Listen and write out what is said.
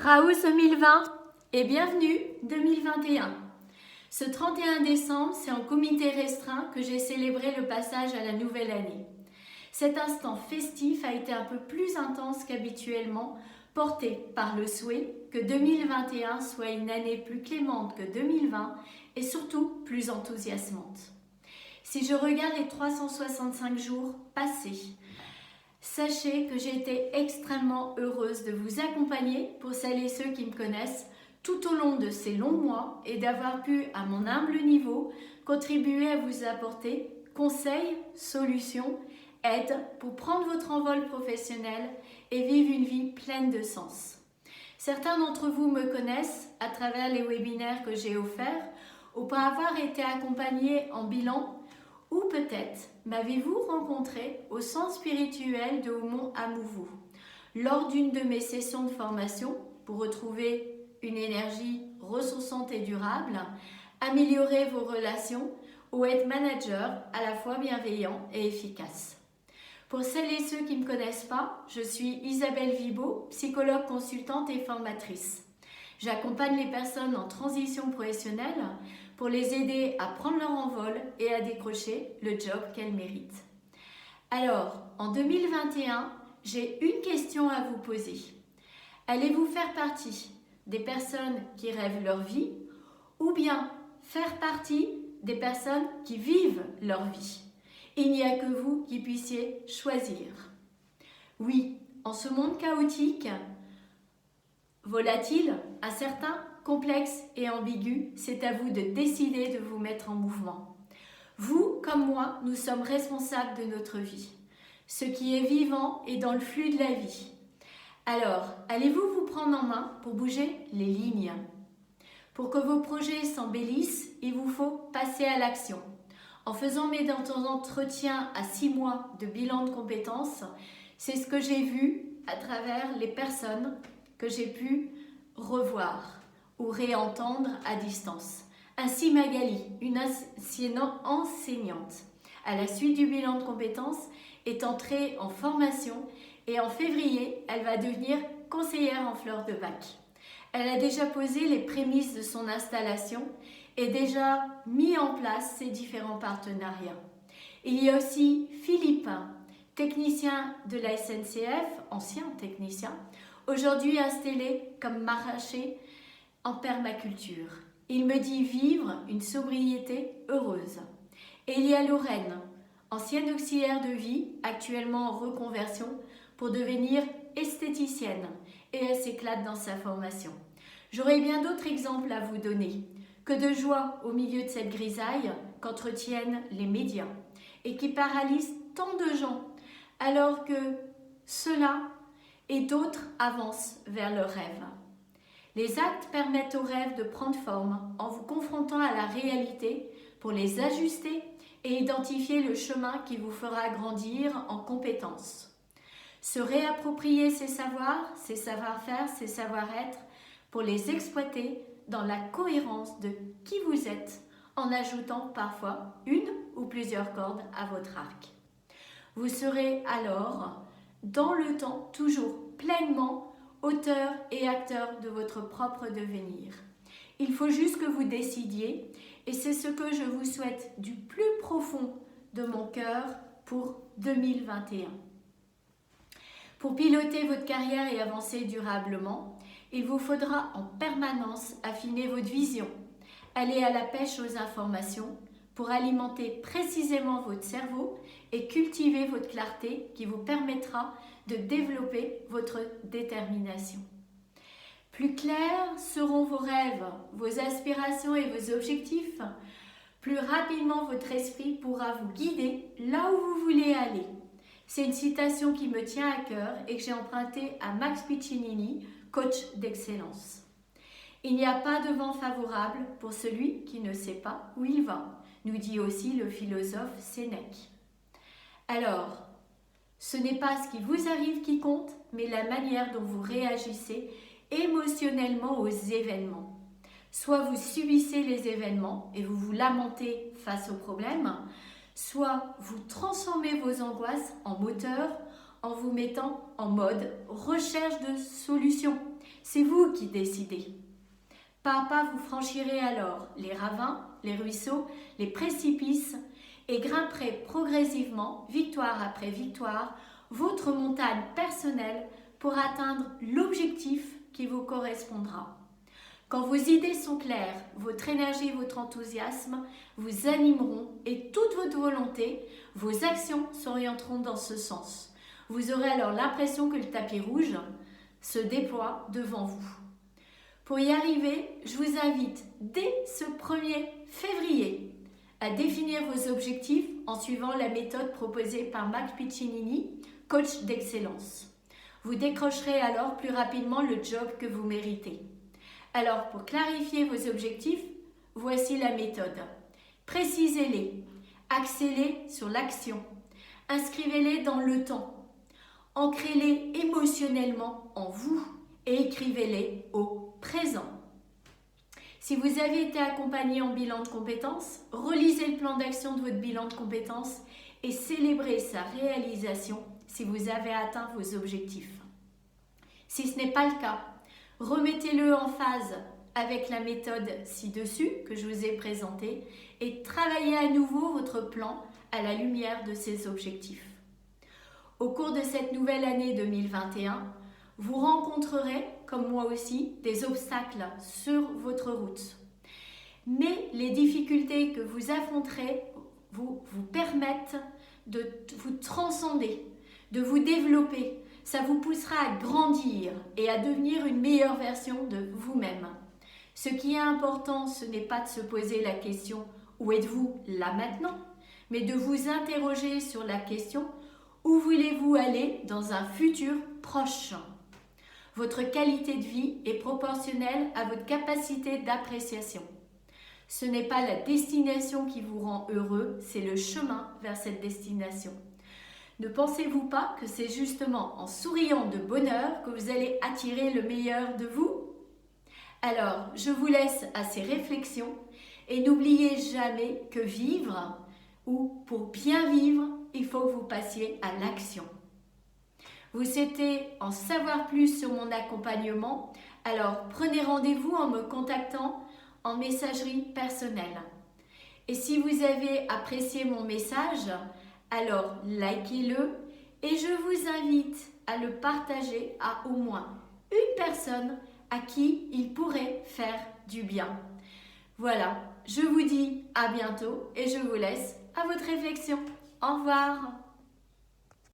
Raouz 2020 et bienvenue 2021. Ce 31 décembre, c'est en comité restreint que j'ai célébré le passage à la nouvelle année. Cet instant festif a été un peu plus intense qu'habituellement, porté par le souhait que 2021 soit une année plus clémente que 2020 et surtout plus enthousiasmante. Si je regarde les 365 jours passés, sachez que j'ai été extrêmement heureuse de vous accompagner, pour celles et ceux qui me connaissent, tout au long de ces longs mois et d'avoir pu, à mon humble niveau, contribuer à vous apporter conseils, solutions, aides pour prendre votre envol professionnel et vivre une vie pleine de sens. Certains d'entre vous me connaissent à travers les webinaires que j'ai offerts ou pour avoir été accompagnés en bilan, ou peut-être m'avez-vous rencontré au centre spirituel de Haumont-Amouvou lors d'une de mes sessions de formation pour retrouver une énergie ressourçante et durable, améliorer vos relations ou être manager à la fois bienveillant et efficace. Pour celles et ceux qui ne me connaissent pas, je suis Isabelle Vibo, psychologue consultante et formatrice. J'accompagne les personnes en transition professionnelle pour les aider à prendre leur envol et à décrocher le job qu'elles méritent. Alors, en 2021, j'ai une question à vous poser. Allez-vous faire partie des personnes qui rêvent leur vie ou bien faire partie des personnes qui vivent leur vie? Il n'y a que vous qui puissiez choisir. Oui, en ce monde chaotique, volatile, incertain, complexe et ambigu, c'est à vous de décider de vous mettre en mouvement. Vous, comme moi, nous sommes responsables de notre vie. Ce qui est vivant est dans le flux de la vie. Alors, allez-vous vous prendre en main pour bouger les lignes? Pour que vos projets s'embellissent, il vous faut passer à l'action. En faisant mes entretiens à 6 mois de bilan de compétences, c'est ce que j'ai vu à travers les personnes que j'ai pu revoir ou réentendre à distance. Ainsi, Magali, une ancienne enseignante, à la suite du bilan de compétences, est entrée en formation et en février, elle va devenir conseillère en fleurs de bac. Elle a déjà posé les prémices de son installation et déjà mis en place ses différents partenariats. Il y a aussi Philippe, technicien de la SNCF, ancien technicien, aujourd'hui installé comme maraîcher en permaculture. Il me dit vivre une sobriété heureuse. Et il y a Lorraine, ancienne auxiliaire de vie, actuellement en reconversion pour devenir esthéticienne, et elle s'éclate dans sa formation. J'aurais bien d'autres exemples à vous donner. Que de joie au milieu de cette grisaille qu'entretiennent les médias et qui paralysent tant de gens, alors que ceux-là et d'autres avancent vers leurs rêves. Les actes permettent aux rêves de prendre forme en vous confrontant à la réalité pour les ajuster et identifier le chemin qui vous fera grandir en compétences. Se réapproprier ses savoirs, ses savoir-faire, ses savoir-être pour les exploiter dans la cohérence de qui vous êtes en ajoutant parfois une ou plusieurs cordes à votre arc. Vous serez alors dans le temps toujours pleinement auteur et acteur de votre propre devenir. Il faut juste que vous décidiez et c'est ce que je vous souhaite du plus profond de mon cœur pour 2021. Pour piloter votre carrière et avancer durablement, il vous faudra en permanence affiner votre vision, aller à la pêche aux informations pour alimenter précisément votre cerveau et cultiver votre clarté qui vous permettra de développer votre détermination. Plus clairs seront vos rêves, vos aspirations et vos objectifs, plus rapidement votre esprit pourra vous guider là où vous voulez aller. C'est une citation qui me tient à cœur et que j'ai empruntée à Max Piccinini, coach d'excellence. Il n'y a pas de vent favorable pour celui qui ne sait pas où il va, nous dit aussi le philosophe Sénèque. Alors, ce n'est pas ce qui vous arrive qui compte, mais la manière dont vous réagissez émotionnellement aux événements. Soit vous subissez les événements et vous vous lamentez face aux problèmes, soit vous transformez vos angoisses en moteur en vous mettant en mode recherche de solutions. c'est vous qui décidez. Pas à pas, vous franchirez alors les ravins, les ruisseaux, les précipices et grimperez progressivement, victoire après victoire, votre montagne personnelle pour atteindre l'objectif qui vous correspondra. Quand vos idées sont claires, votre énergie, votre enthousiasme vous animeront et toute votre volonté, vos actions s'orienteront dans ce sens. Vous aurez alors l'impression que le tapis rouge se déploie devant vous. Pour y arriver, je vous invite dès ce 1er février à définir vos objectifs en suivant la méthode proposée par Marc Piccinini, coach d'excellence. Vous décrocherez alors plus rapidement le job que vous méritez. Alors, pour clarifier vos objectifs, voici la méthode. Précisez-les, axez-les sur l'action, inscrivez-les dans le temps, ancrez-les émotionnellement en vous et écrivez-les au présent. Si vous avez été accompagné en bilan de compétences, relisez le plan d'action de votre bilan de compétences et célébrez sa réalisation si vous avez atteint vos objectifs. Si ce n'est pas le cas, remettez-le en phase avec la méthode ci-dessus que je vous ai présentée et travaillez à nouveau votre plan à la lumière de ces objectifs. Au cours de cette nouvelle année 2021, vous rencontrerez, comme moi aussi, des obstacles sur votre route. Mais les difficultés que vous affronterez vous permettent de vous transcender, de vous développer. Ça vous poussera à grandir et à devenir une meilleure version de vous-même. Ce qui est important, ce n'est pas de se poser la question « Où êtes-vous là maintenant ?», mais de vous interroger sur la question « Où voulez-vous aller dans un futur proche ?» Votre qualité de vie est proportionnelle à votre capacité d'appréciation. Ce n'est pas la destination qui vous rend heureux, c'est le chemin vers cette destination. Ne pensez-vous pas que c'est justement en souriant de bonheur que vous allez attirer le meilleur de vous ? Alors, je vous laisse à ces réflexions et n'oubliez jamais que vivre, ou pour bien vivre, il faut que vous passiez à l'action. Vous souhaitez en savoir plus sur mon accompagnement? Alors prenez rendez-vous en me contactant en messagerie personnelle. Et si vous avez apprécié mon message, alors likez-le et je vous invite à le partager à au moins une personne à qui il pourrait faire du bien. Voilà, je vous dis à bientôt et je vous laisse à votre réflexion. Au revoir.